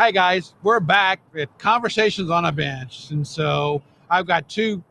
Hi guys, we're back at Conversations on a Bench, and so I've got two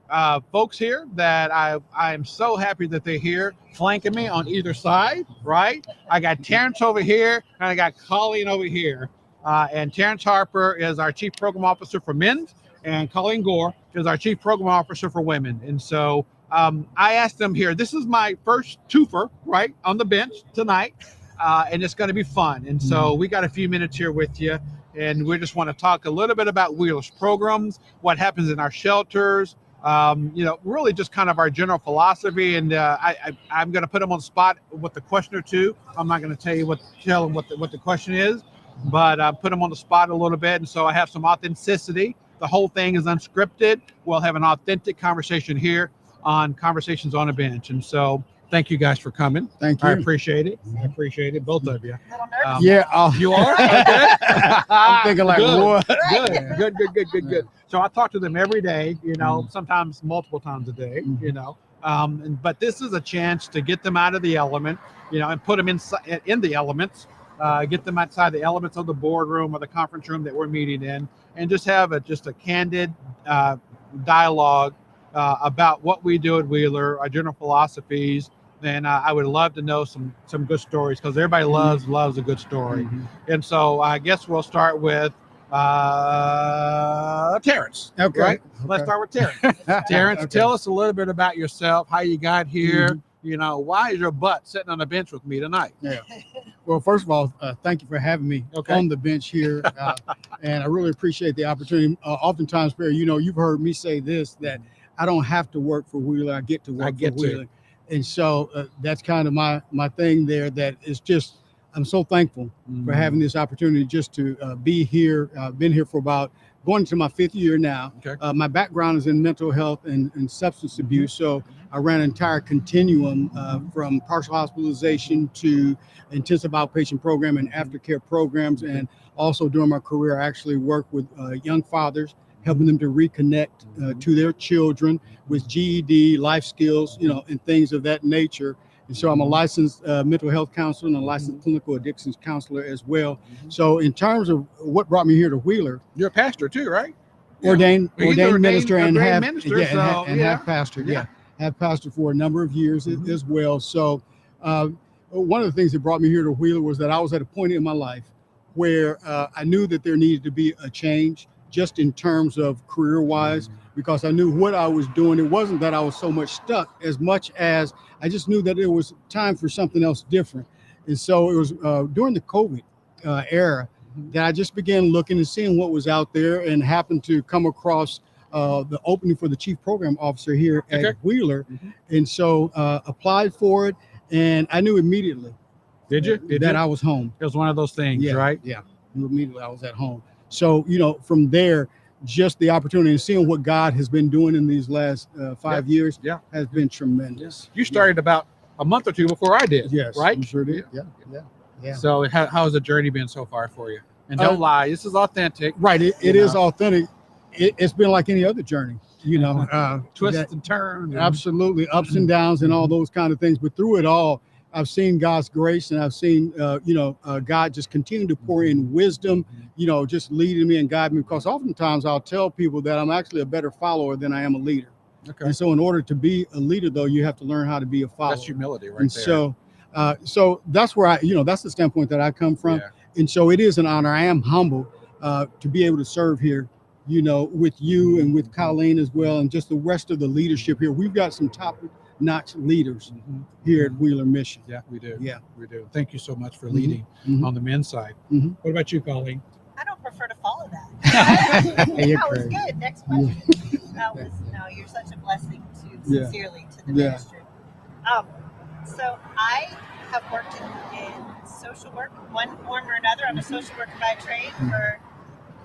folks here that I'm so happy that they're here, flanking me on either side. Right, I got Terrance over here, and I got Colleen over here. And Terrance Harper is our Chief Program Officer for men, and Colleen Gore is our Chief Program Officer for women. And so I asked them here. This is my first twofer, right, on the bench tonight, and it's going to be fun. And so we got a few minutes here with you. And we just want to talk a little bit about Wheeler's programs, what happens in our shelters, really just kind of our general philosophy. And I'm going to put them on the spot with the question or two. I'm not going to tell them what the question is, but put them on the spot a little bit. And so I have some authenticity. The whole thing is unscripted. We'll have an authentic conversation here on Conversations on a Bench. And so thank you guys for coming. Thank you. I appreciate it. Both of you. You are? Okay. I'm thinking like, what? Good. So I talk to them every day, sometimes multiple times a day, but this is a chance to get them out of the element, and put them in the elements, get them outside the elements of the boardroom or the conference room that we're meeting in, and just have a candid dialogue about what we do at Wheeler, our general philosophies. Then I would love to know some good stories, because everybody loves a good story. And so I guess we'll start with Terrance. Okay. Right? Let's start with Terrance. Terrance, Okay. Tell us a little bit about yourself, how you got here. Why is your butt sitting on the bench with me tonight? Yeah. Well, first of all, thank you for having me on the bench here. And I really appreciate the opportunity. Oftentimes, Perry, you've heard me say this, that I don't have to work for Wheeler. I get to work for Wheeler. And so that's kind of my thing there. That is just, I'm so thankful for having this opportunity just to be here. I've been here for going into my 5th year now. Okay. My background is in mental health and substance abuse. So I ran an entire continuum from partial hospitalization to intensive outpatient program and aftercare programs. And also during my career, I actually worked with young fathers, helping them to reconnect to their children with GED, life skills, and things of that nature. And so I'm a licensed mental health counselor and a licensed clinical addictions counselor as well. So in terms of what brought me here to Wheeler, You're a pastor too, right? ordained minister and have minister, have pastored. Have pastored for a number of years as well. So one of the things that brought me here to Wheeler was that I was at a point in my life where I knew that there needed to be a change, just in terms of career-wise, because I knew what I was doing. It wasn't that I was so much stuck, as much as I just knew that it was time for something else different. And so it was during the COVID era that I just began looking and seeing what was out there, and happened to come across the opening for the Chief Program Officer here at Wheeler. And so applied for it, and I knew immediately I was home. It was one of those things, right? Yeah, immediately I was at home. So, from there, just the opportunity and seeing what God has been doing in these last 5 years has been tremendous. You started about a month or two before I did. Yes, right? you sure did. Yeah. So how has the journey been so far for you? And don't lie, this is authentic. Right, it is authentic. It's been like any other journey, twists and turns. Absolutely, ups and downs and all those kind of things. But through it all, I've seen God's grace, and I've seen, God just continue to pour in wisdom, just leading me and guiding me. Because oftentimes I'll tell people that I'm actually a better follower than I am a leader. Okay. And so in order to be a leader, though, you have to learn how to be a follower. That's humility right and there. So that's where that's the standpoint that I come from. Yeah. And so it is an honor. I am humbled to be able to serve here, with you and with Colleen as well, and just the rest of the leadership here. We've got some top-notch leaders here at Wheeler Mission. Yeah, we do. Yeah, we do. Thank you so much for leading on the men's side. What about you, Colleen? I don't prefer to follow that. That was great. good. Next question. You're such a blessing sincerely to the ministry. So I have worked in social work, one form or another. I'm a social worker by trade for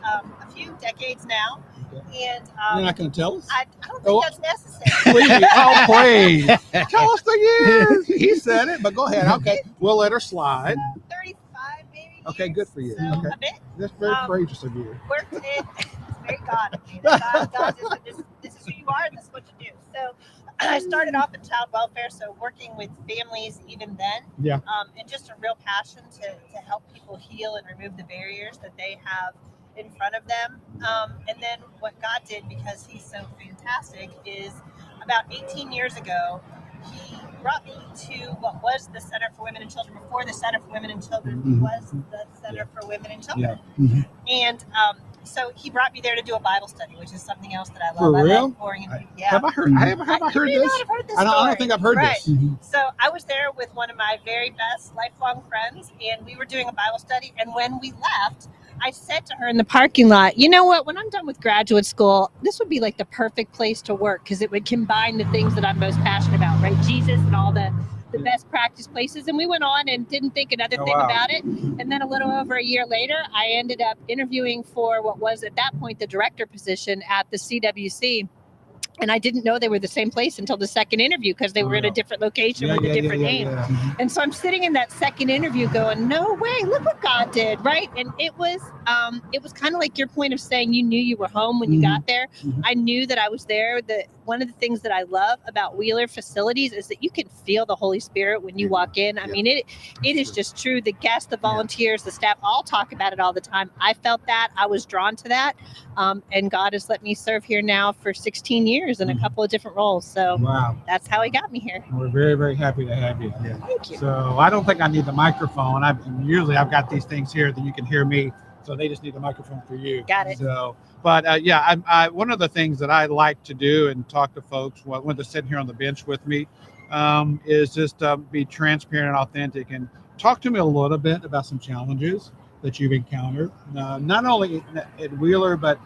a few decades now. And You're not going to tell us? I don't think that's necessary. Please. Tell us the years. He said it, but go ahead. Okay, we'll let her slide. 35 maybe. Okay, good for you. So Okay. a bit. That's very courageous of you. Worked in, it's very God of me. God this is who you are, and this is what you do. So I started off in child welfare, so working with families even then. Yeah. And just a real passion to help people heal and remove the barriers that they have in front of them. And then what God did, because he's so fantastic, is about 18 years ago, he brought me to what was the Center for Women and Children before the Center for Women and Children was the Center for Women and Children. And so he brought me there to do a Bible study, which is something else that I love. For real? I love pouring into people. Yeah. Have I heard? Have I heard You may this? not have heard this I don't story. think I've heard Right. this. So I was there with one of my very best lifelong friends, and we were doing a Bible study. And when we left, I said to her in the parking lot, you know what, when I'm done with graduate school, this would be like the perfect place to work because it would combine the things that I'm most passionate about, right? Jesus and all the best practice places. And we went on and didn't think another thing about it. And then a little over a year later, I ended up interviewing for what was at that point the director position at the CWC. And I didn't know they were the same place until the second interview because they were in a different location with a different name. And so I'm sitting in that second interview going, no way, look what God did, right? And it was kind of like your point of saying you knew you were home when you got there. I knew that I was there. One of the things that I love about Wheeler facilities is that you can feel the Holy Spirit when you walk in. I mean, it is just true. The guests, the volunteers, the staff all talk about it all the time. I felt that. I was drawn to that. And God has let me serve here now for 16 years in a couple of different roles. So that's how he got me here. We're very, very happy to have you. Thank you. So I don't think I need the microphone. Usually I've got these things here that you can hear me. So they just need the microphone for you. Got it. So, but I one of the things that I like to do and talk to folks when they're sitting here on the bench with me is just be transparent and authentic and talk to me a little bit about some challenges that you've encountered, not only at Wheeler, but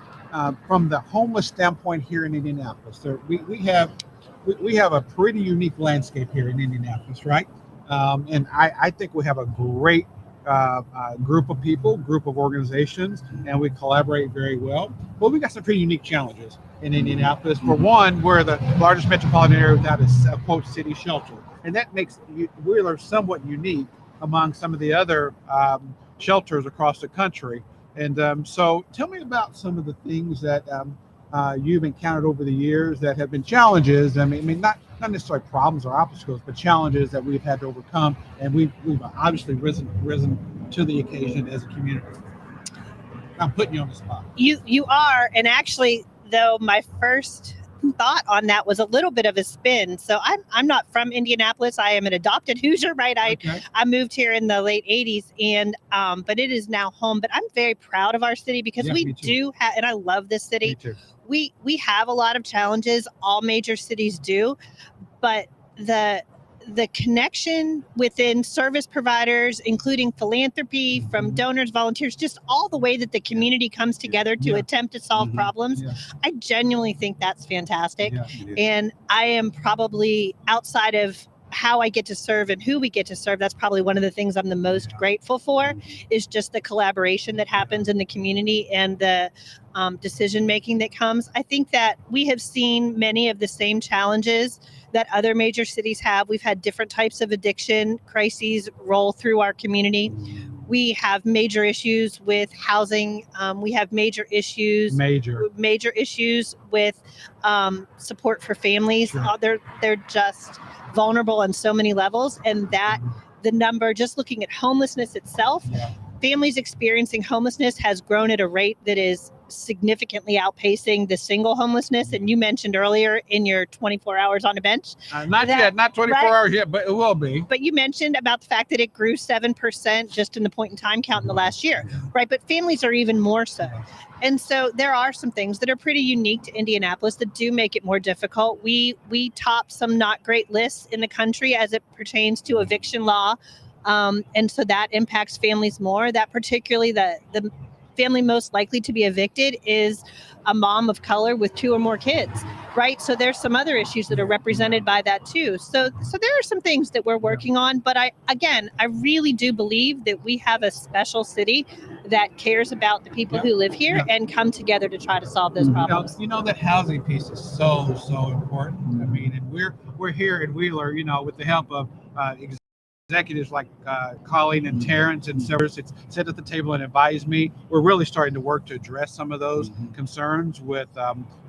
from the homeless standpoint here in Indianapolis. So we have a pretty unique landscape here in Indianapolis, right? And I think we have a great group of people, group of organizations, and we collaborate very well. But we got some pretty unique challenges in Indianapolis. For one, we're the largest metropolitan area without a quote city shelter, and that makes Wheeler somewhat unique among some of the other shelters across the country. And so tell me about some of the things that you've encountered over the years that have been challenges. I mean, not necessarily problems or obstacles, but challenges that we've had to overcome, and we've obviously risen to the occasion as a community. I'm putting you on the spot. You are, and actually, though, my first thought on that was a little bit of a spin. So I'm not from Indianapolis. I am an adopted Hoosier, right? I moved here in the late 80s, and but it is now home. But I'm very proud of our city because we do have, and I love this city. Me too. We have a lot of challenges. All major cities do, but the connection within service providers, including philanthropy from donors, volunteers, just all the way that the community comes together to attempt to solve problems. I genuinely think that's fantastic. And I am probably, outside of how I get to serve and who we get to serve, that's probably one of the things I'm the most grateful for, is just the collaboration that happens in the community and the decision making that comes. I think that we have seen many of the same challenges that other major cities have. We've had different types of addiction crises roll through our community. We have major issues with housing. We have major issues with support for families. They're just vulnerable on so many levels, and that the number, just looking at homelessness itself, families experiencing homelessness has grown at a rate that is significantly outpacing the single homelessness. And you mentioned earlier in your 24 hours on a bench. Not 24 hours yet, but it will be. But you mentioned about the fact that it grew 7% just in the point in time count in the last year, right? But families are even more so. And so there are some things that are pretty unique to Indianapolis that do make it more difficult. We top some not great lists in the country as it pertains to eviction law. And so that impacts families more. That particularly the family most likely to be evicted is a mom of color with 2 or more kids, right? So there's some other issues that are represented by that too. So there are some things that we're working on, but I really do believe that we have a special city that cares about the people who live here and come together to try to solve those problems. You know that housing piece is so important. I mean, and we're here in Wheeler, with the help of executives like Colleen and Terrance and several sit at the table and advise me. We're really starting to work to address some of those concerns with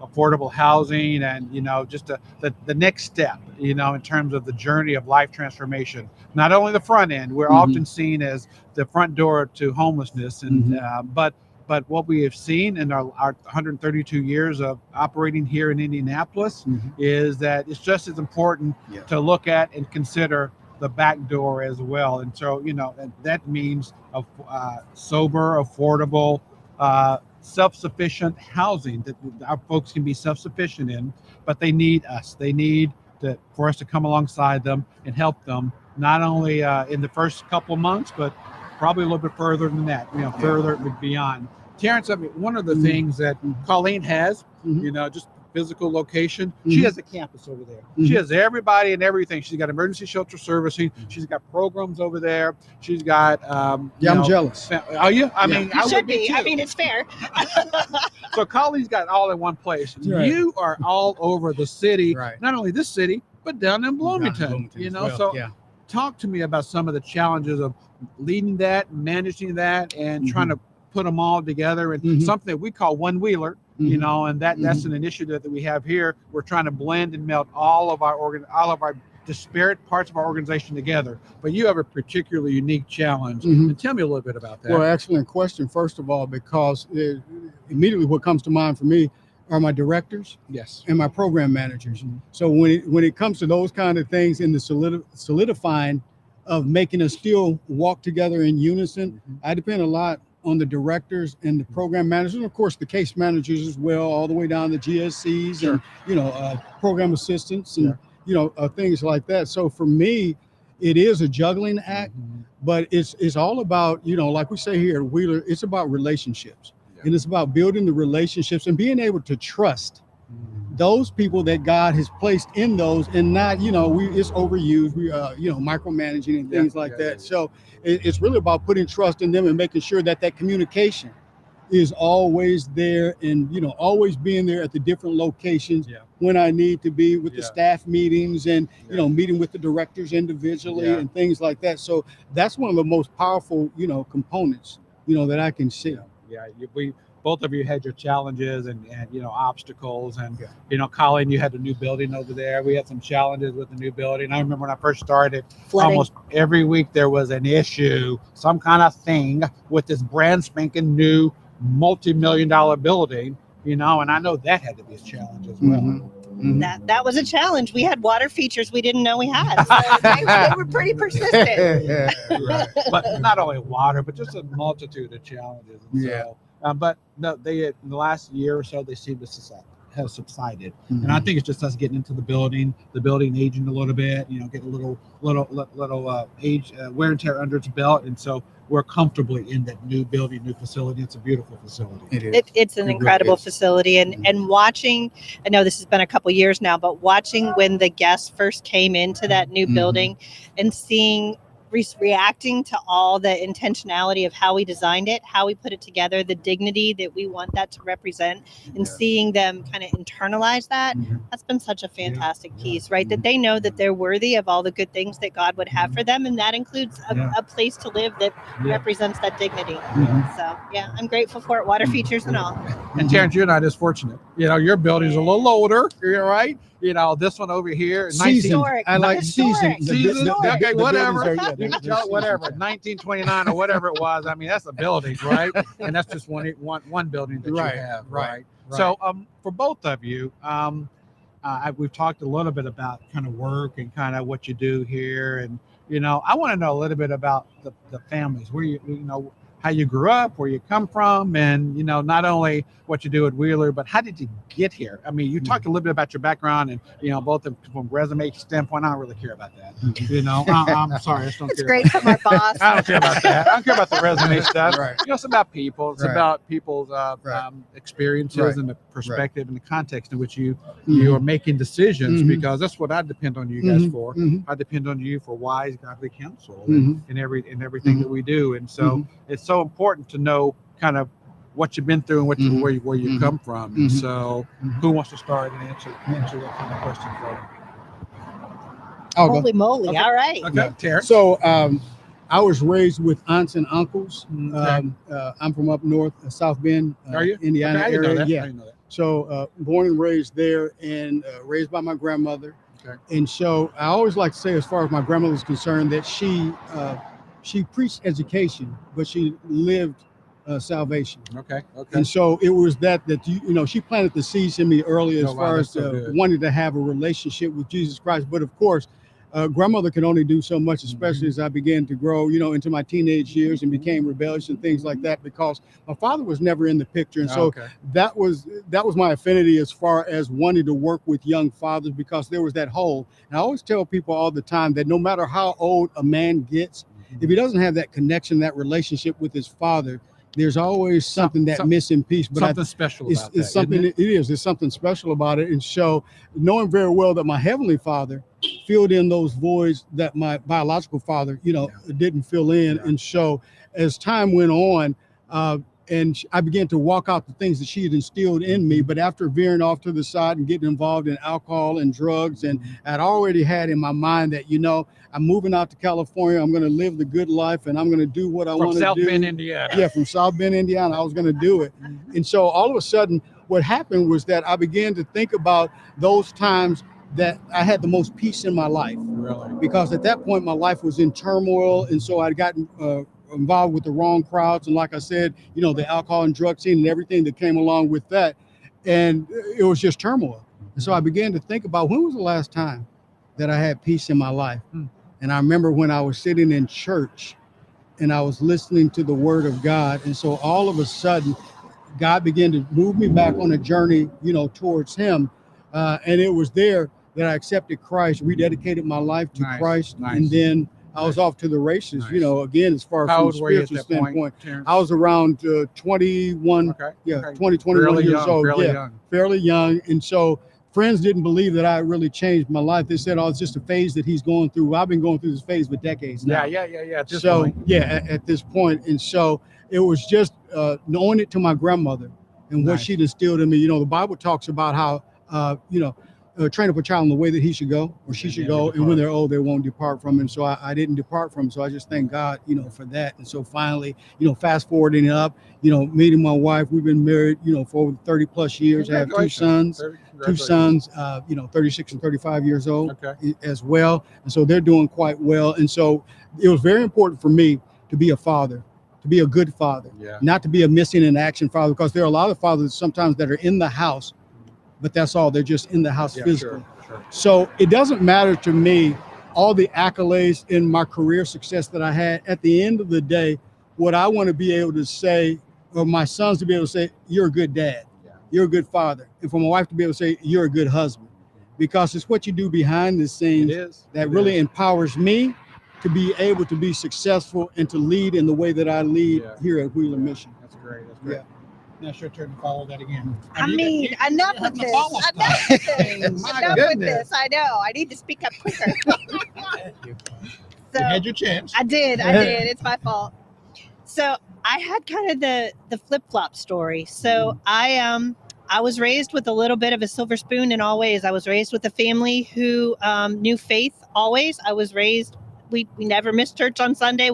affordable housing and, just the next step, in terms of the journey of life transformation. Not only the front end, we're often seen as the front door to homelessness, and but But what we have seen in our 132 years of operating here in Indianapolis is that it's just as important to look at and consider the back door as well. And so, and that means sober, affordable, self-sufficient housing that our folks can be self-sufficient in, but they need us. They need for us to come alongside them and help them, not only in the first couple of months, but probably a little bit further than that, further beyond. Terrance, I mean, one of the things that Colleen has, just physical location, she has a campus over there. She has everybody and everything. She's got emergency shelter servicing. She's got programs over there. She's got I'm jealous. Are you? I mean, You I should would be be. too. I mean, it's fair. So Colleen's got all in one place. Right. You are all over the city, Right. not only this city, but down in Bloomington. Talk to me about some of the challenges of leading that, managing that, and trying to put them all together and something that we call one wheeler, and that's an initiative that we have here. We're trying to blend and melt all of our disparate parts of our organization together. But you have a particularly unique challenge. And tell me a little bit about that. Well, excellent question, first of all, because immediately what comes to mind for me are my directors and my program managers. So when it comes to those kind of things in the solidifying of making us still walk together in unison, I depend a lot on the directors and the program managers, and of course the case managers as well, all the way down to GSCs and program assistants and things like that. So for me, it is a juggling act, but it's all about, like we say here at Wheeler, it's about relationships. And it's about building the relationships and being able to trust those people that God has placed in those, and not, it's overused. We, micromanaging and things like that. So it's really about putting trust in them and making sure that communication is always there, and always being there at the different locations when I need to be with the staff meetings and meeting with the directors individually and things like that. So that's one of the most powerful components that I can see. We both of you had your challenges and obstacles, and Colleen, you had a new building over there. We had some challenges with the new building. I remember when I first started, Flooding. Almost every week there was an issue, some kind of thing with this brand spanking new multi-million-dollar building, and I know that had to be a challenge as well. That was a challenge. We had water features we didn't know we had. So they were pretty persistent. But not only water, but just a multitude of challenges. But no, in the last year or so, they seem to have subsided. And I think it's just us getting into the building aging a little bit, getting a little age, wear and tear under its belt. And so we're comfortably in that new building, new facility. It's a beautiful facility. It is. It's an incredible facility. And watching, I know this has been a couple years now, but watching when the guests first came into that new building and seeing reacting to all the intentionality of how we designed it, how we put it together, the dignity that we want that to represent, and seeing them kind of internalize that, that's been such a fantastic piece, right? That they know that they're worthy of all the good things that God would have for them, and that includes a place to live that represents that dignity. So I'm grateful for it, water features and all. And Terrance, you're not as fortunate. Your building's a little older, you're right. This one over here, Historic. I like seasoned. Okay, whatever. They're You can tell it, whatever, 1929 or whatever it was. I mean, that's a building, right? And that's just one building that you have, right? So, for both of you, we've talked a little bit about kind of work and kind of what you do here, and I want to know a little bit about the families, where how you grew up, where you come from, and not only what you do at Wheeler, but how did you get here? I mean, you talked a little bit about your background, and both from resume standpoint. I don't really care about that. I'm sorry, I just don't It's care. great from our boss. I don't care about that. I don't care about the resume stuff. Right. It's about people. It's about people's experiences and the perspective and the context in which you are making decisions, because that's what I depend on you guys for. I depend on you for wise, godly counsel in everything that we do, and so it's so important to know kind of what you've been through and where you come from. And so, who wants to start and answer that kind of question for me? Holy moly! All right. Okay, Terrance. So I was raised with aunts and uncles. I'm from up north, South Bend, Indiana I didn't know area. that. Yeah. I didn't know that. So born and raised there, and raised by my grandmother. Okay. And so I always like to say, as far as my grandmother was concerned, that she preached education, but she lived salvation. Okay. And so it was that she planted the seeds in me early as Oh, wow, far that's as so good. wanting to have a relationship with Jesus Christ. But of course, grandmother could only do so much, especially as I began to grow, into my teenage years and became rebellious and things like that, because my father was never in the picture. And so Okay. that was my affinity as far as wanting to work with young fathers, because there was that hole. And I always tell people all the time that no matter how old a man gets, if he doesn't have that connection, that relationship with his father, there's always something missing piece. But something special about it's something. isn't it? There's something special about it. And so, knowing very well that my heavenly Father filled in those voids that my biological father, didn't fill in. Yeah. And so, as time went on, and I began to walk out the things that she had instilled in me. But after veering off to the side and getting involved in alcohol and drugs, and I'd already had in my mind that, I'm moving out to California. I'm going to live the good life, and I'm going to do what I want to do. From South Bend, Indiana. Yeah, from South Bend, Indiana. I was going to do it. And so all of a sudden, what happened was that I began to think about those times that I had the most peace in my life. Really? Because at that point, my life was in turmoil. And so I'd gotten involved with the wrong crowds. And like I said, the alcohol and drug scene and everything that came along with that. And it was just turmoil. And so I began to think about, when was the last time that I had peace in my life? And I remember when I was sitting in church and I was listening to the word of God. And so all of a sudden, God began to move me back on a journey, towards him. And it was there that I accepted Christ, rededicated my life to Christ. Nice. And then I was off to the races, again, as far as from a spiritual standpoint. I was around 21, 21 years old. Fairly young. And so friends didn't believe that I really changed my life. They said, it's just a phase that he's going through. I've been going through this phase for decades now. Yeah. At this point. At this point. And so it was just knowing it to my grandmother and what she'd instilled in me. The Bible talks about how, train up a child in the way that he should go or she should go. And when they're old, they won't depart from him. So I didn't depart from him. So I just thank God, for that. And so finally, fast forwarding up, meeting my wife, we've been married, for over 30 plus years. I have two sons, 36 and 35 years old as well. And so they're doing quite well. And so it was very important for me to be a father, to be a good father, not to be a missing in action father, because there are a lot of fathers sometimes that are in the house, but that's all. They're just in the house physically. Sure. So it doesn't matter to me all the accolades in my career success that I had. At the end of the day, what I want to be able to say, or my sons to be able to say, you're a good dad, you're a good father. And for my wife to be able to say, you're a good husband, because it's what you do behind the scenes that really empowers me to be able to be successful and to lead in the way that I lead here at Wheeler Mission. That's great. Yeah. Now it's your turn to follow that again. Enough with this. Enough with this. I know. I need to speak up quicker. You had your chance. I did. It's my fault. So I had kind of the flip-flop story. So I was raised with a little bit of a silver spoon in all ways. I was raised with a family who knew faith always. I was raised, we never missed church on Sunday.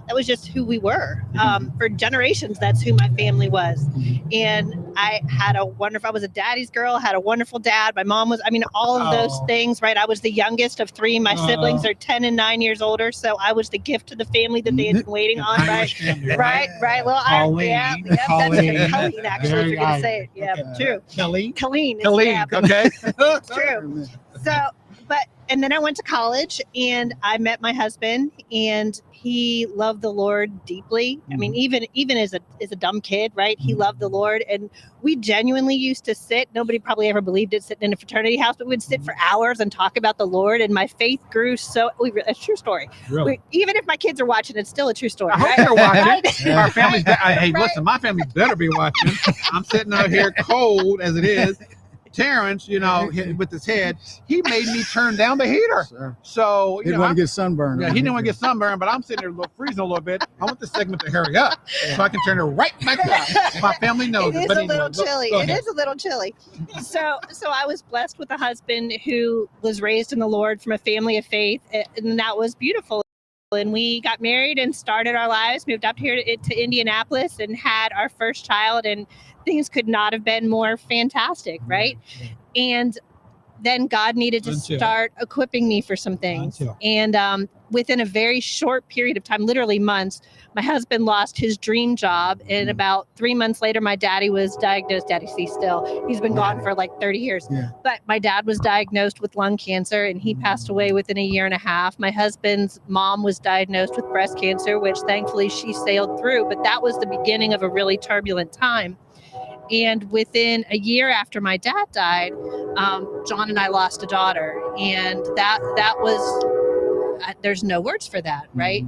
That was just who we were. For generations, that's who my family was. And I was a daddy's girl, had a wonderful dad. My mom was, all of those things, right? I was the youngest of three. My siblings are 10 and 9 years older. So I was the gift to the family that they had been waiting on, right? Right. Well, Colleen. That's Colleen, actually, if you're going to say it. Yeah, true. Colleen. Okay. True. And then I went to college and I met my husband, and he loved the Lord deeply. Even as a dumb kid, right? He loved the Lord, and we genuinely used to sit. Nobody probably ever believed it, sitting in a fraternity house, but we'd sit for hours and talk about the Lord. And my faith grew so. A true story. Really? Even if my kids are watching, it's still a true story. I hope right? they're watching. Right? Our family's. Hey, listen, my family better be watching. I'm sitting out here cold as it is. Terrance, with his head, he made me turn down the heater. Sure. So he didn't want to get sunburned. Yeah, he didn't want to get sunburned, but I'm sitting there freezing a little bit. I want this segment to hurry up so I can turn it right back up. My family knows it. It is a little chilly. It is a little chilly. So I was blessed with a husband who was raised in the Lord from a family of faith, and that was beautiful. And we got married and started our lives, moved up here to Indianapolis and had our first child, and things could not have been more fantastic, right? And then God needed to start equipping me for some things. And within a very short period of time, literally months, my husband lost his dream job. And about 3 months later, my daddy was diagnosed. Daddy sees still. He's been gone for like 30 years. Yeah. But my dad was diagnosed with lung cancer, and he passed away within a year and a half. My husband's mom was diagnosed with breast cancer, which thankfully she sailed through. But that was the beginning of a really turbulent time. And within a year after my dad died, John and I lost a daughter. And that was, there's no words for that, right?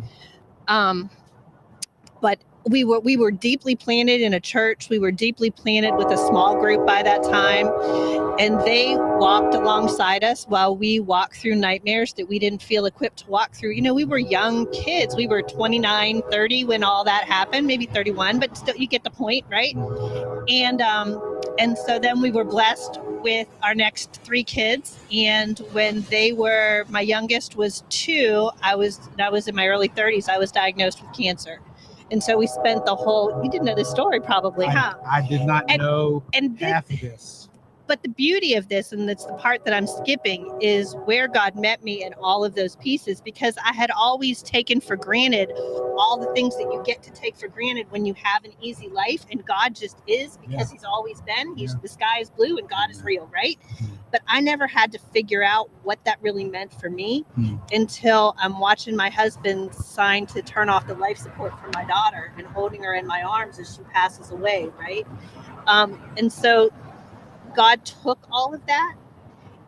But we were deeply planted in a church. We were deeply planted with a small group by that time. And they walked alongside us while we walked through nightmares that we didn't feel equipped to walk through. You know, we were young kids. We were 29, 30 when all that happened, maybe 31, but still you get the point, right? And so then we were blessed with our next 3 kids. And when my youngest was 2, I was in my early 30s, I was diagnosed with cancer. And so we spent you didn't know this story probably, huh? I did not know half of this. But the beauty of this, and it's the part that I'm skipping, is where God met me in all of those pieces, because I had always taken for granted all the things that you get to take for granted when you have an easy life, and God just is, because he's always been. The sky is blue and God is real, right? But I never had to figure out what that really meant for me until I'm watching my husband sign to turn off the life support for my daughter and holding her in my arms as she passes away, right? And so God took all of that,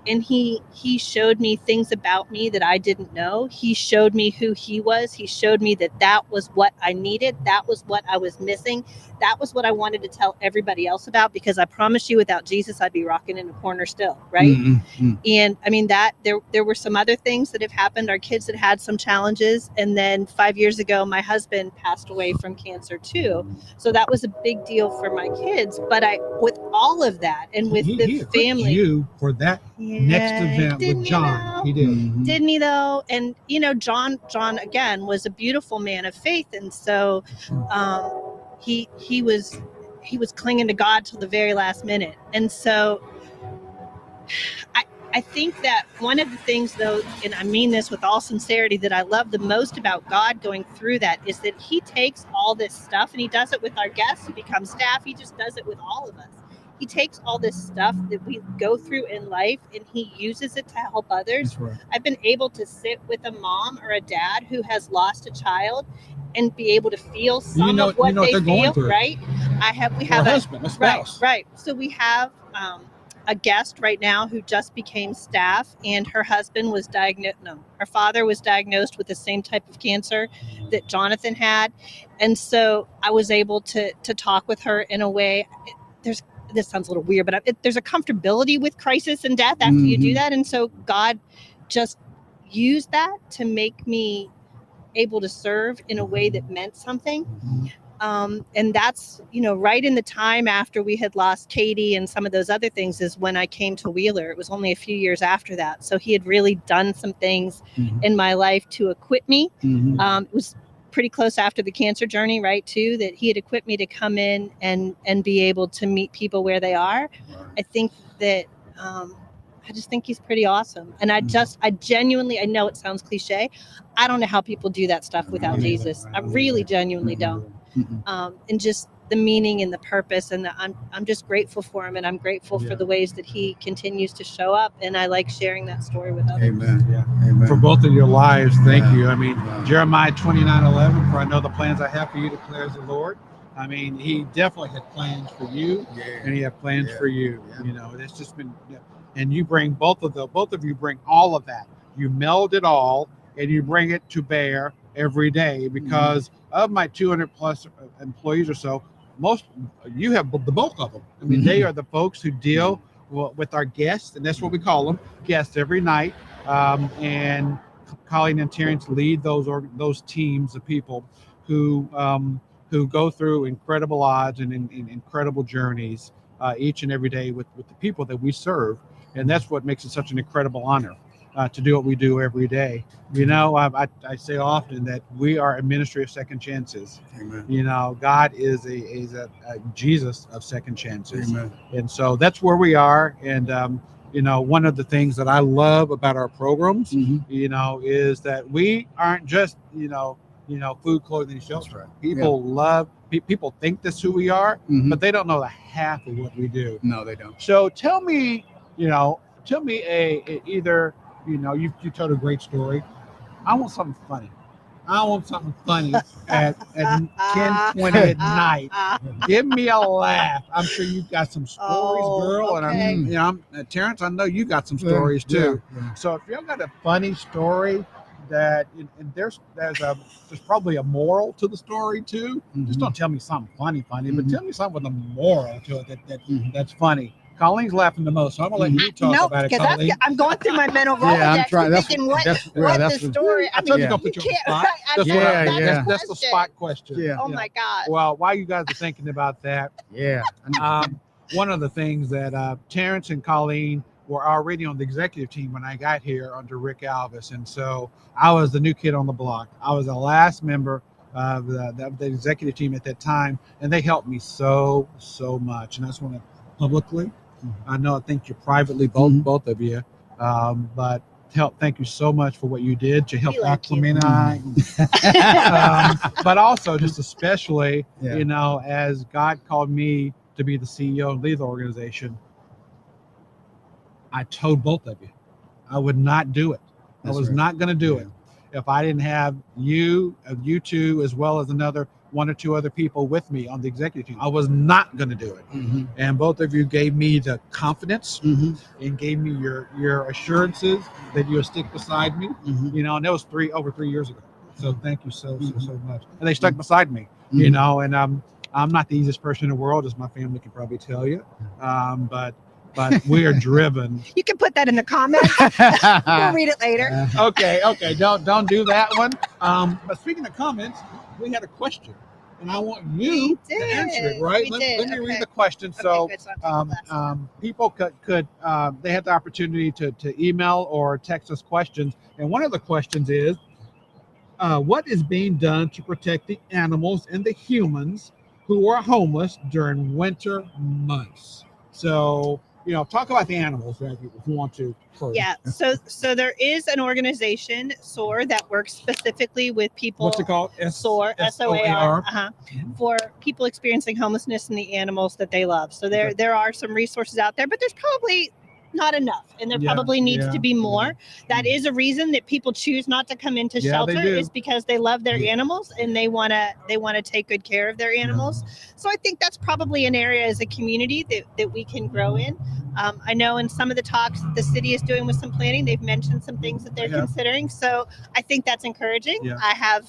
and he showed me things about me that I didn't know. He showed me who he was. He showed me that was what I needed. That was what I was missing. That was what I wanted to tell everybody else about, because I promise you, without Jesus, I'd be rocking in a corner still, right? And I mean, that there were some other things that have happened. Our kids had some challenges, and then 5 years ago, my husband passed away from cancer too. So that was a big deal for my kids. But with all of that, and with the family, you for that next event with John, he did. Didn't he though? And you know, John again was a beautiful man of faith, and so he was clinging to God till the very last minute. And so I think that one of the things, though, and I mean this with all sincerity, that I love the most about God going through that is that he takes all this stuff, and he does it with our guests who become staff. He just does it with all of us. He takes all this stuff that we go through in life, and he uses it to help others. That's right. I've been able to sit with a mom or a dad who has lost a child and be able to feel some of what they feel, right? We have a husband, a spouse. Right. So we have a guest right now who just became staff, and her husband was her father was diagnosed with the same type of cancer that Jonathan had. And so I was able to talk with her in a way. This sounds a little weird, but there's a comfortability with crisis and death after you do that. And so God just used that to make me able to serve in a way that meant something. And that's, right in the time after we had lost Katie and some of those other things is when I came to Wheeler. It was only a few years after that. So he had really done some things in my life to equip me. It was pretty close after the cancer journey, right, too, that he had equipped me to come in and be able to meet people where they are. I think that I just think he's pretty awesome. And I genuinely, I know it sounds cliche, I don't know how people do that stuff without Jesus. I really genuinely don't. And just the meaning and the purpose, and I'm just grateful for him, and I'm grateful for the ways that he continues to show up, and I like sharing that story with others. Amen. For both of your lives, thank you. I mean, Jeremiah 29:11, for I know the plans I have for you, declares the Lord. I mean, he definitely had plans for you, and he had plans for you. It's just been, and you bring both of you bring all of that. You meld it all, and you bring it to bear every day, because of my 200 plus employees or so, you have the bulk of them. I mean, they are the folks who deal with our guests, and that's what we call them, guests, every night. And Colleen and Terrance lead those teams of people who go through incredible odds and incredible journeys each and every day with the people that we serve, and that's what makes it such an incredible honor to do what we do every day. I say often that we are a ministry of second chances. Amen. God is a Jesus of second chances. Amen. And so that's where we are. And one of the things that I love about our programs, Mhm. is that we aren't just, food, clothing, and shelter. right. People love, people think that's who we are, Mhm. but they don't know the half of what we do. No, they don't. So tell me, either, you told a great story. I want something funny. I want something funny at 10:20 at night. Give me a laugh. I'm sure you've got some stories, girl. Okay. And I'm Terrance, I know you got some stories too. Yeah. So if you've got a funny story that, and there's probably a moral to the story too. Just don't tell me something funny, but tell me something with a moral to it that's funny. Colleen's laughing the most, so I'm gonna let you talk about it, because Colleen. I'm going through my mental Rolodex Yeah, I'm trying. thinking what the story. I told you yeah. to put you on the can't. spot. That's Yeah, what yeah. that's the spot question. Yeah. Oh my gosh. Well, while you guys are thinking about that, Yeah. one of the things that Terrance and Colleen were already on the executive team when I got here under Rick Alvis, and so I was the new kid on the block. I was the last member of the executive team at that time, and they helped me so much. And I just want to publicly, I know I think you privately, both of you, but thank you so much for what you did to help We like you. acclimate but also just especially, as God called me to be the CEO and lead the organization, I told both of you I would not do it. I was not going to do it if I didn't have you two, as well as one or two other people with me on the executive team. I was not going to do it. And both of you gave me the confidence and gave me your assurances that you'll stick beside me. And that was over 3 years ago. So thank you so much. And they stuck beside me. And I'm not the easiest person in the world, as my family can probably tell you. But we are driven. You can put that in the comments. We'll read it later. Okay. Don't do that one. But speaking of comments, we had a question, and I want you to answer it. Right? Let me read the question. So, people could they had the opportunity to email or text us questions, and one of the questions is, what is being done to protect the animals and the humans who are homeless during winter months? So, talk about the animals if you want to first. Yeah. So there is an organization, SOAR, that works specifically with people. What's it called? SOAR, SOAR, for people experiencing homelessness and the animals that they love. So there are some resources out there, but there's probably not enough, and there probably needs to be more. That is a reason that people choose not to come into shelter, is because they love their animals and they want to take good care of their animals. So I think that's probably an area as a community that we can grow in. I know in some of the talks that the city is doing with some planning, they've mentioned some things that they're considering. So I think that's encouraging. I have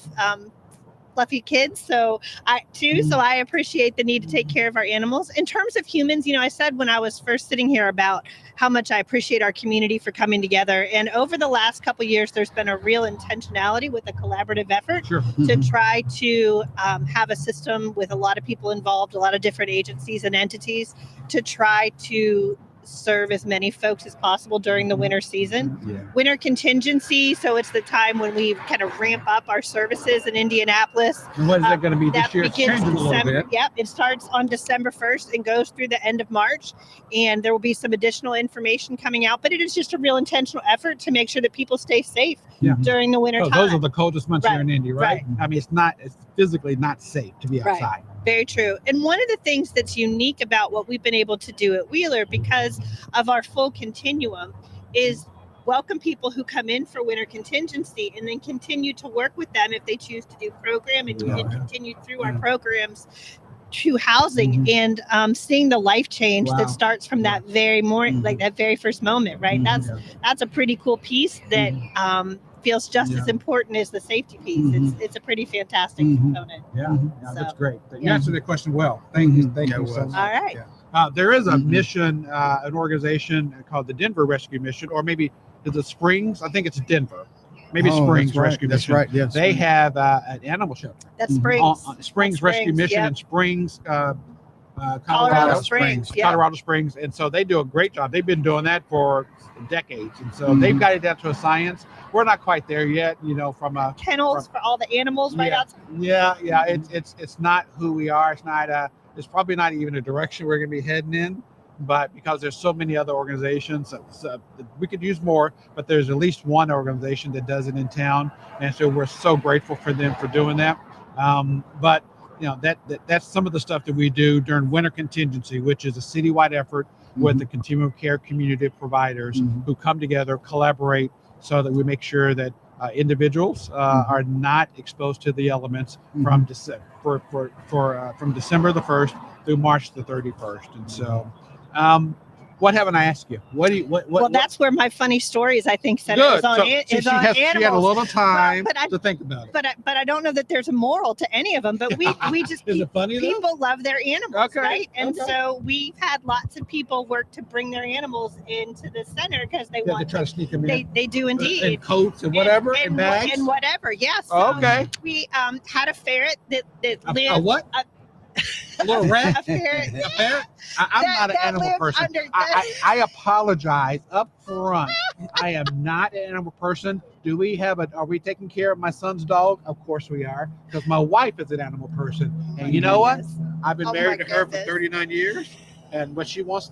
fluffy kids, so I appreciate the need to take care of our animals. In terms of humans, I said when I was first sitting here about how much I appreciate our community for coming together, and over the last couple of years there's been a real intentionality with a collaborative effort to try to have a system with a lot of people involved, a lot of different agencies and entities, to try to serve as many folks as possible during the winter season. Winter contingency, so it's the time when we kind of ramp up our services in Indianapolis. And what is that going to be this That year? It's begins changing a little December. bit. Yep, it starts on December 1st and goes through the end of March, and there will be some additional information coming out, but it is just a real intentional effort to make sure that people stay safe during the winter time. Those are the coldest months here in Indy, right? I mean, it's physically not safe to be outside. Very true. And one of the things that's unique about what we've been able to do at Wheeler, because of our full continuum, is welcome people who come in for winter contingency and then continue to work with them if they choose to do program and continue through our programs to housing and seeing the life change that starts from that very morning, like that very first moment, right? That's a pretty cool piece that feels just as important as the safety piece. It's a pretty fantastic component. That's great. You answered the question well. Thank you so much. All right. There is a mission, an organization called the Denver Rescue Mission, or maybe the Springs. I think it's Denver. Maybe Springs Rescue Mission. That's right. Yes. They have an animal shelter. That's Springs. Springs Rescue Mission in Springs, Colorado Springs. Colorado Springs. And so they do a great job. They've been doing that for decades. And so they've got it down to a science. We're not quite there yet, from a kennels for all the animals right outside. It's not who we are. It's not it's probably not even a direction we're going to be heading in, but because there's so many other organizations, so we could use more, but there's at least one organization that does it in town, and so we're so grateful for them for doing that. But that's some of the stuff that we do during winter contingency, which is a citywide effort with the continuum care community providers who come together, collaborate, so that we make sure that individuals are not exposed to the elements from from December the 1st through March the 31st. And so, what haven't I asked you? Well, that's where my funny stories, I think, center good. is on, So, is she on had animals. a little time But to think about it. But I don't know that there's a moral to any of them. But we just Is it funny though? people love their animals, Okay, right? And okay. so we've had lots of people work to bring their animals into the center because they Yeah, want to try to sneak them in. They do indeed. And coats and whatever, and bags. And whatever. Yes. Okay. We had a ferret that lived. A what? A little rat? A ferret. A ferret? I'm not an animal lived person. under I apologize up front. I am not an animal person. Are we taking care of my son's dog? Of course we are, because my wife is an animal person. And you know what? I've been married to her for 39 years, and what she wants,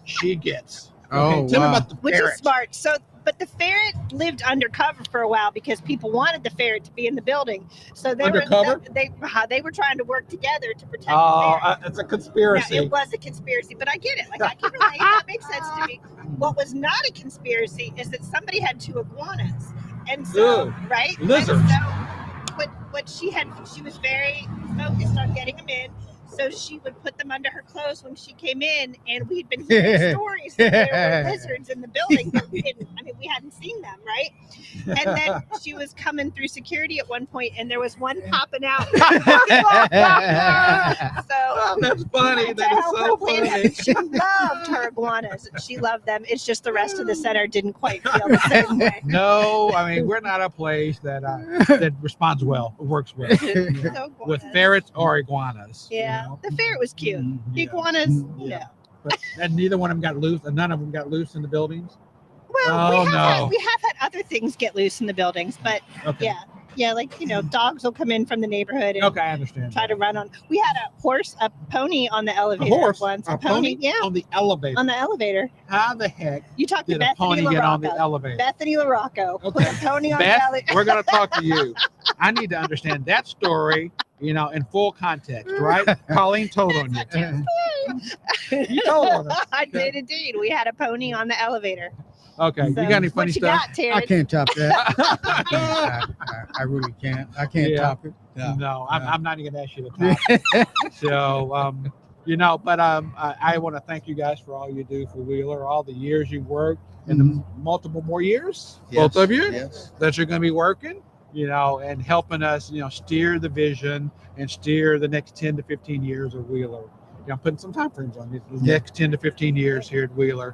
she gets. Okay, tell me about the Which ferret. is smart. So, but the ferret lived undercover for a while because people wanted the ferret to be in the building. So they Undercover? they were trying to work together to protect the ferret. It's a conspiracy. Now, it was a conspiracy, but I get it. Like, I can relate. That makes sense to me. What was not a conspiracy is that somebody had 2 iguanas, and so right, lizards. And so what she was very focused on getting them in. So she would put them under her clothes when she came in, and we'd been hearing stories that there were lizards in the building. But we hadn't seen them, right? And then she was coming through security at one point, and there was one popping out. So that's funny. That is so funny. she loved her iguanas. She loved them. It's just the rest of the center didn't quite feel the same way. No, I mean, we're not a place that responds well, works well with ferrets or iguanas. Yeah, the ferret was cute. The Yeah. iguanas, And neither one of them got loose, and none of them got loose in the buildings. Well, we have had other things get loose in the buildings, but Okay. yeah, like dogs will come in from the neighborhood and Okay, I understand. try to run on. We had a pony on the elevator once. A pony? Yeah, On the elevator. on the elevator. How the heck You talked did to a pony Bethany get on the LaRocco. elevator? Bethany LaRocco put Okay. a pony on Beth, the elevator. we're going to talk to you. I need to understand that story, in full context, right? Colleen told on you. You told on us. I did indeed. We had a pony on the elevator. Okay, So, you got any funny what you stuff? got, Terrance? I can't top that. I really can't. I can't Yeah. top it. No, I'm not even going to ask you to talk. So, but I want to thank you guys for all you do for Wheeler, all the years you worked, and the multiple more years, both of you, that you're going to be working, and helping us, steer the vision and steer the next 10 to 15 years of Wheeler. I'm putting some time frames on the next 10 to 15 years here at Wheeler.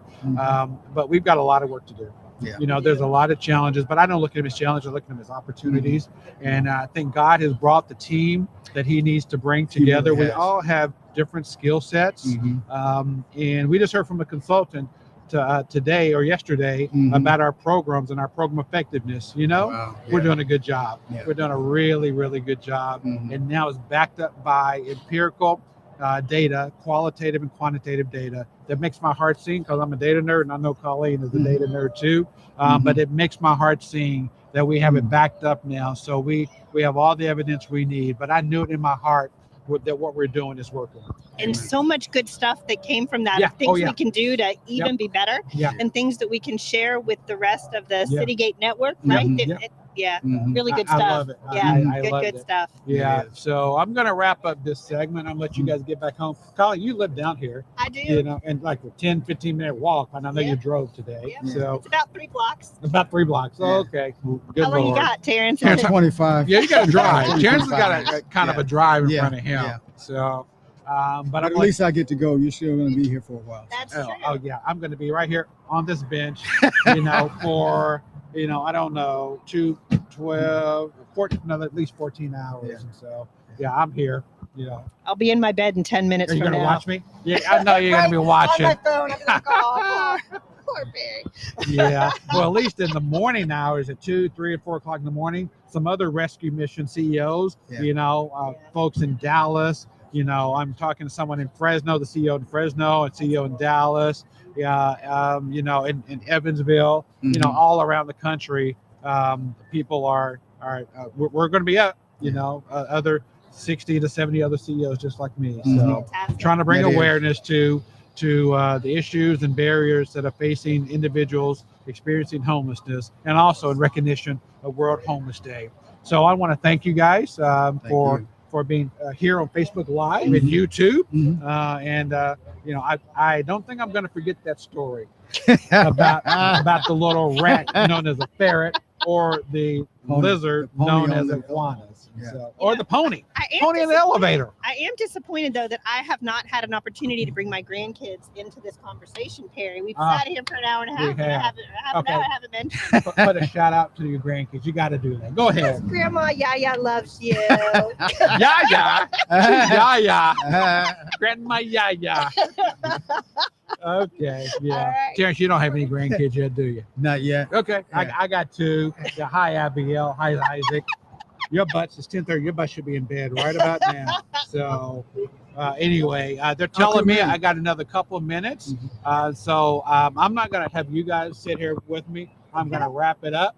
But we've got a lot of work to do. Yeah. There's a lot of challenges, but I don't look at them as challenges. I look at them as opportunities. And I think God has brought the team that he needs to bring together. really We has. all have different skill sets. And we just heard from a consultant today or yesterday about our programs and our program effectiveness. Wow. We're doing a good job. Yeah. We're doing a really, really good job. And now it's backed up by empirical data, qualitative and quantitative data that makes my heart sing, because I'm a data nerd, and I know Colleen is a data nerd too. But it makes my heart sing that we have it backed up now. So we have all the evidence we need. But I knew it in my heart that what we're doing is working. And so much good stuff that came from that. Yeah. Things Oh, yeah. we can do to even be better, Yeah. and things that we can share with the rest of the Yeah. Citygate network, Yeah. right? Yeah. Really good I stuff. love it. Yeah, I good loved good it. stuff. Yeah. So I'm going to wrap up this segment. I'm going to let you guys get back home. Colleen, you live down here, I do. and like a 10, 15-minute walk. And I know Yeah. you drove today. Yeah. So It's about 3 blocks. about 3 blocks. Yeah. Oh, okay. Good How long you Lord. got, Terrance? Terrance, 25. Yeah, you got to drive. Terrance has got 25 a kind of Yeah. a drive in Yeah. front of him. Yeah. So, but But I'm at least I get to go. You're still going to be here for a while. That's oh, true. oh, yeah, I'm going to be right here on this bench, for, I don't know, 12, 14, no, at least 14 hours. Yeah. And so, yeah, I'm here. I'll be in my bed in 10 minutes Are you from going to now. watch me? Yeah, I know you're going to be watching. On my phone. I'm like, oh, poor Barry. Yeah. Well, at least in the morning hours at 2, 3, and 4 o'clock in the morning, some other rescue mission CEOs, Yeah. folks in Dallas, I'm talking to someone in Fresno, the CEO in Fresno, and CEO in Dallas, in Evansville, all around the country. People we're going to be up, other 60 to 70 other CEOs just like me. So Fantastic. trying to bring That is. awareness to the issues and barriers that are facing individuals experiencing homelessness, and also in recognition of World Homeless Day. So I want to thank you guys for being here on Facebook Live and YouTube. I don't think I'm going to forget that story about the little rat known as a ferret, or the Pony. lizard The pony known on as the- iguanas. Yeah. So, or the pony. I am Pony in the elevator. I am disappointed though that I have not had an opportunity to bring my grandkids into this conversation, Perry. We've sat here for an hour and a half. We And I have. haven't mentioned. Put a shout out to your grandkids. You got to do that. Go ahead. Grandma Yaya loves you. Yaya. Yaya. Grandma Yaya. Okay. Yeah. All right. Terrance, you don't have any grandkids yet, do you? Not yet. Okay. Yeah. I got two. Yeah, hi, Abigail. Hi, Isaac. Your butts is 10:30. Your butt should be in bed right about now. So anyway, they're telling me I got another couple of minutes. So I'm not going to have you guys sit here with me. I'm going to wrap it up.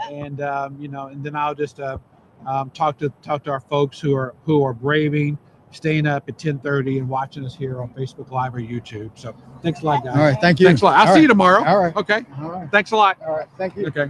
And then I'll just talk to our folks who are braving, staying up at 10:30 and watching us here on Facebook Live or YouTube. So thanks a lot, guys. All right. Thank you. Thanks a lot. I'll All see you right. tomorrow. All right. Okay. All right. Thanks a lot. All right. Thank you. Okay.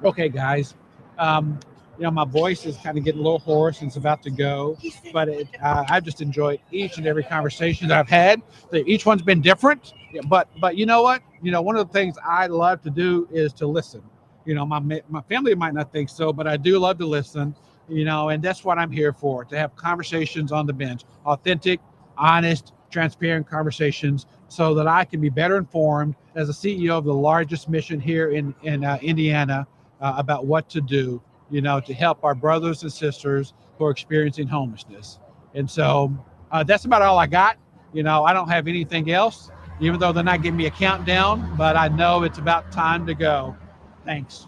Okay, guys. My voice is kind of getting a little hoarse and it's about to go, but I've just enjoyed each and every conversation that I've had. Each one's been different, but you know what? One of the things I love to do is to listen. My family might not think so, but I do love to listen. And that's what I'm here for, to have conversations on the bench, authentic, honest, transparent conversations, so that I can be better informed as a CEO of the largest mission here in Indiana about what to do, to help our brothers and sisters who are experiencing homelessness. And so that's about all I got. I don't have anything else, even though they're not giving me a countdown, but I know it's about time to go. Thanks.